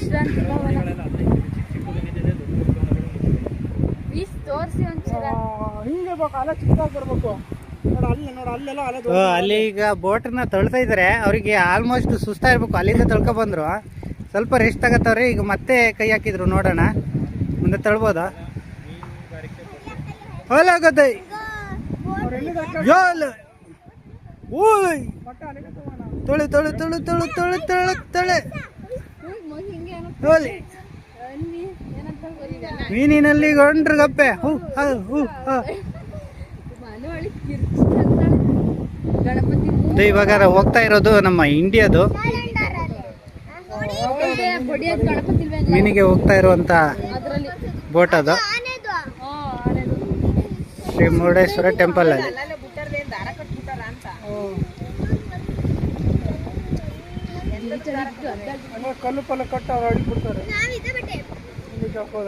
ವಿಶ್ರಾಂತಿ ಭವನ ತೋರಿಸಿ ಒಂದ್ಸಲ ಹಿಂಗೆ ಬೇಕು, ಅಲೆ ಚಿಕ್ಕದಾಗಿ ಬರ್ಬೇಕು. ಅಲ್ಲೆಲ್ಲ ಅಲ್ಲಿ ಈಗ ಬೋಟ್ನ ತಳ್ತಾ ಇದಾರೆ. ಅವ್ರಿಗೆ ಆಲ್ಮೋಸ್ಟ್ ಸುಸ್ತಾ ಇರ್ಬೇಕು, ಅಲ್ಲಿಂದ ತಳ್ಕೊ ಬಂದ್ರು. ಸ್ವಲ್ಪ ರೆಸ್ಟ್ ತಗೋತಾವ್ರೆ. ಈಗ ಮತ್ತೆ ಕೈ ಹಾಕಿದ್ರು, ನೋಡೋಣ ಮುಂದೆ ತಳ್ಬೋದ. ಹೊಲಾಗತ್ತೆ ತೊಳೆ ತೊಳೆ ತೊಳೆ ತೊಳೆ ತೊಳೆ ತೊಳೆ ತೊಳೆ ಹೋಲಿ ಮೀನಿನಲ್ಲಿ ಗೊಂಡ್ರಗಪ್ಪೆ. ಇವಾಗ ಹೋಗ್ತಾ ಇರೋದು ನಮ್ಮ ಇಂಡಿಯಾದು ಮೀನಿಗೆ ಹೋಗ್ತಾ ಇರುವಂತ ಬೋಟ್ ಅದು. ಶ್ರೀ ಮುರುಡೇಶ್ವರ ಟೆಂಪಲ್ ಅಲ್ಲಿ ಕಲ್ಲು ಪಲ್ಲು ಕಟ್ಟ ಅಡಿಬಿಡ್ತಾರೆ.